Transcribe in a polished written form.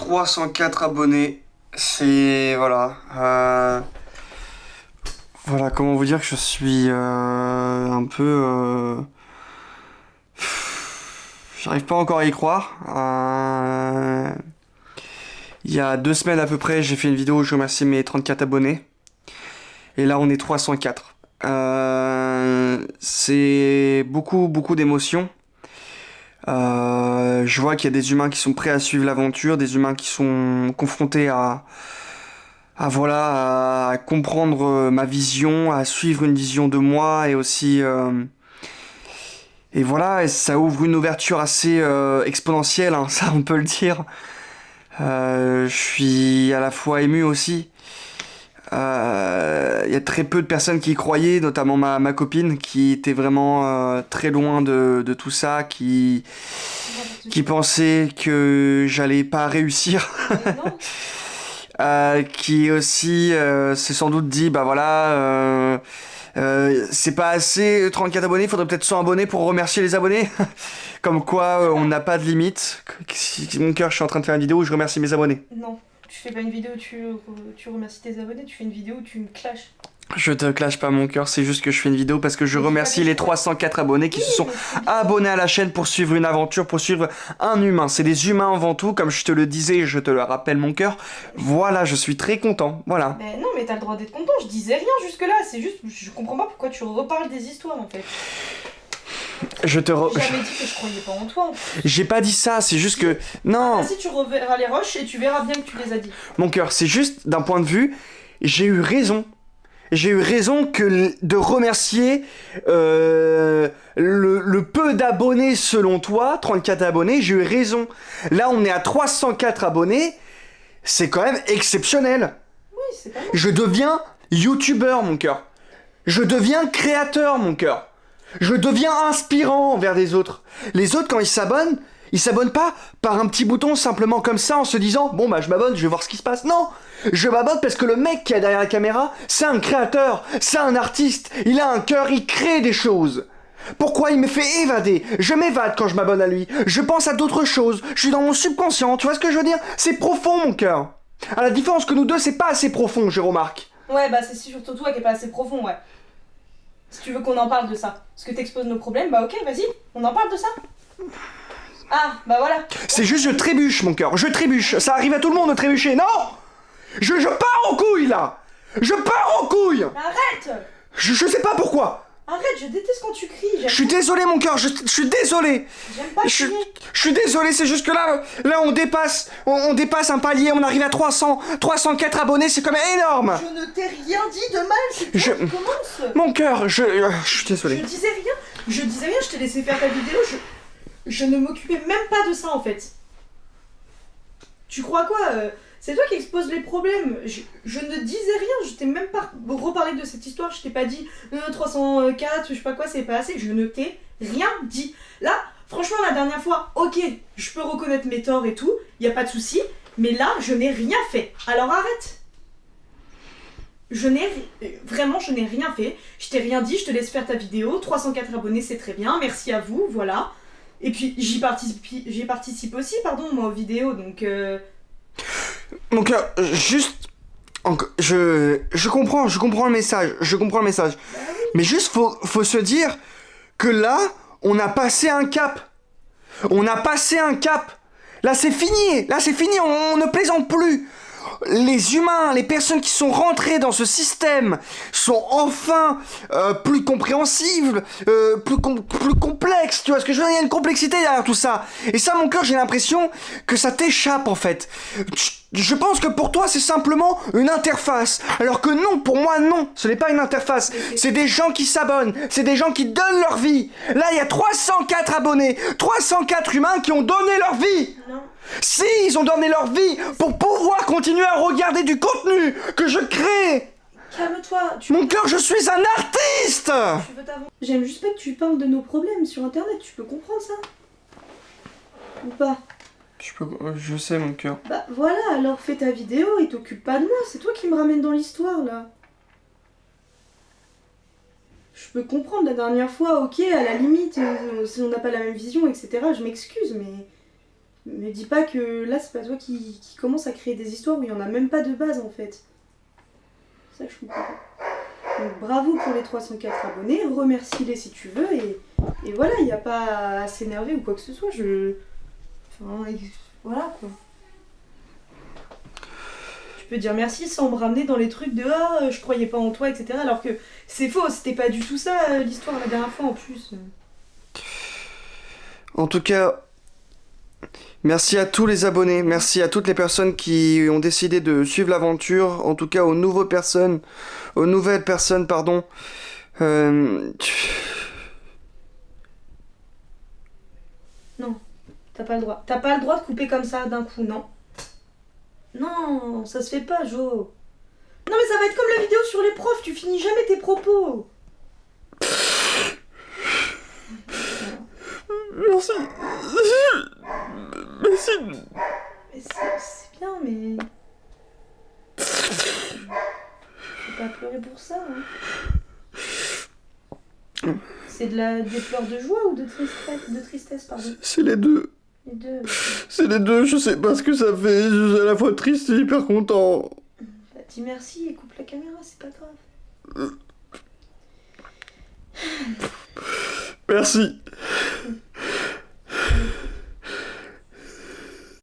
304 abonnés. C'est... Voilà. Voilà, comment vous dire que je suis un peu... J'arrive pas encore à y croire. Il y a 2 semaines à peu près, j'ai fait une vidéo où je remercie mes 34 abonnés. Et là, on est 304. C'est beaucoup d'émotions. Je vois qu'il y a des humains qui sont prêts à suivre l'aventure, des humains qui sont confrontés à comprendre ma vision, à suivre une vision de moi et aussi... et voilà, et ça ouvre une ouverture assez exponentielle, hein, ça on peut le dire. Je suis à la fois ému aussi. Il y a très peu de personnes qui y croyaient, notamment ma copine qui était vraiment très loin de tout ça, qui pensait que j'allais pas réussir. Qui aussi s'est sans doute dit, bah voilà, c'est pas assez 34 abonnés, faudrait peut-être 100 abonnés pour remercier les abonnés. Comme quoi on n'a pas de limite. Mon cœur, je suis en train de faire une vidéo où je remercie mes abonnés. Non, tu fais pas une vidéo où tu remercies tes abonnés, tu fais une vidéo où tu me clashes. Je te clash pas mon cœur, c'est juste que je fais une vidéo parce que je remercie les 304 abonnés qui se sont abonnés à la chaîne pour suivre une aventure, pour suivre un humain. C'est des humains avant tout, comme je te le disais et je te le rappelle mon cœur. Voilà, je suis très content, voilà. Mais non, mais t'as le droit d'être content, je disais rien jusque là, c'est juste, je comprends pas pourquoi tu reparles des histoires en fait. J'ai jamais dit que je croyais pas en toi. J'ai pas dit ça, c'est juste que... Non. Ah, si tu reverras les roches et tu verras bien que tu les as dit. Mon cœur, c'est juste d'un point de vue, j'ai eu raison. J'ai eu raison que de remercier le peu d'abonnés selon toi, 34 abonnés, j'ai eu raison. Là, on est à 304 abonnés, c'est quand même exceptionnel. Oui, c'est pas mal. Je deviens youtubeur, mon cœur. Je deviens créateur, mon cœur. Je deviens inspirant envers les autres. Les autres, quand ils s'abonnent pas par un petit bouton simplement comme ça en se disant « Bon bah je m'abonne, je vais voir ce qui se passe ». Non, je m'abonne parce que le mec qui est derrière la caméra, c'est un créateur, c'est un artiste, il a un cœur, il crée des choses. Pourquoi il me fait évader? Je m'évade quand je m'abonne à lui. Je pense à d'autres choses. Je suis dans mon subconscient, tu vois ce que je veux dire? C'est profond mon cœur. À la différence que nous deux, c'est pas assez profond, je remarque. Ouais, bah c'est surtout toi qui est pas assez profond, ouais. Si tu veux qu'on en parle de ça, parce que t'exposes nos problèmes, bah ok, vas-y, on en parle de ça. Ah, bah voilà. C'est juste je trébuche, mon cœur, je trébuche. Ça arrive à tout le monde de trébucher, non? Je pars en couille, là. Je pars en couille. Arrête. Je sais pas pourquoi. Arrête, je déteste quand tu cries. Je suis désolé, mon cœur, je suis désolé. J'aime pas crier. Je suis désolé, c'est juste que là on dépasse un palier, on arrive à 304 abonnés, c'est quand même énorme. Je ne t'ai rien dit de mal, c'est toi qui commence. Mon cœur, je suis désolé. Je disais rien, je t'ai laissé faire ta vidéo, je ne m'occupais même pas de ça en fait. Tu crois quoi c'est toi qui exposes les problèmes. Je ne disais rien, je t'ai même pas reparlé de cette histoire, je t'ai pas dit 304, je sais pas quoi, c'est pas assez, je ne t'ai rien dit. Là, franchement, la dernière fois, ok, je peux reconnaître mes torts et tout, y a pas de souci, mais là, je n'ai rien fait. Alors arrête. Vraiment, je n'ai rien fait. Je t'ai rien dit, je te laisse faire ta vidéo. 304 abonnés, c'est très bien, merci à vous, voilà. Et puis, j'y participe aussi, pardon, moi, aux vidéos, donc... Donc, juste... Je comprends le message, Bah oui. Mais juste, faut se dire que là, on a passé un cap. Là, c'est fini, on ne plaisante plus. Les humains, les personnes qui sont rentrées dans ce système sont enfin plus compréhensibles, plus complexes, tu vois ce que je veux dire, il y a une complexité derrière tout ça. Et ça, mon cœur, j'ai l'impression que ça t'échappe en fait. Je pense que pour toi, c'est simplement une interface. Alors que non, pour moi, non, ce n'est pas une interface. C'est des gens qui s'abonnent, c'est des gens qui donnent leur vie. Là, il y a 304 abonnés, 304 humains qui ont donné leur vie. Non. Si, ils ont donné leur vie pour pouvoir continuer à regarder du contenu que je crée. Calme-toi. Mon cœur, je suis un artiste. Tu veux t'avancer. J'aime juste pas que tu parles de nos problèmes sur internet, tu peux comprendre ça? Ou pas? Je sais, mon cœur. Bah voilà, alors fais ta vidéo et t'occupe pas de moi, c'est toi qui me ramène dans l'histoire là. Je peux comprendre la dernière fois, ok, à la limite, si on n'a pas la même vision, etc., je m'excuse, mais Me dis pas que là, c'est pas toi qui commence à créer des histoires où il y en a même pas de base en fait. Ça, je comprends pas. Donc bravo pour les 304 abonnés, remercie-les si tu veux, et voilà, il n'y a pas à s'énerver ou quoi que ce soit, Enfin, voilà quoi. Tu peux dire merci sans me ramener dans les trucs de ah, je croyais pas en toi, etc. Alors que c'est faux, c'était pas du tout ça l'histoire la dernière fois en plus. En tout cas, merci à tous les abonnés, merci à toutes les personnes qui ont décidé de suivre l'aventure, en tout cas aux nouvelles personnes, pardon. Non, t'as pas le droit. T'as pas le droit de couper comme ça d'un coup, non. Non, ça se fait pas, Jo. Non mais ça va être comme la vidéo sur les profs, tu finis jamais tes propos. Merci. Merci. Mais c'est bien, mais... Faut pas pleurer pour ça, hein. C'est des pleurs de joie ou de tristesse, pardon. C'est les deux. Les deux. C'est les deux, je sais pas ce que ça fait. Je suis à la fois triste et hyper content. Bah, dis merci et coupe la caméra, c'est pas grave. Merci.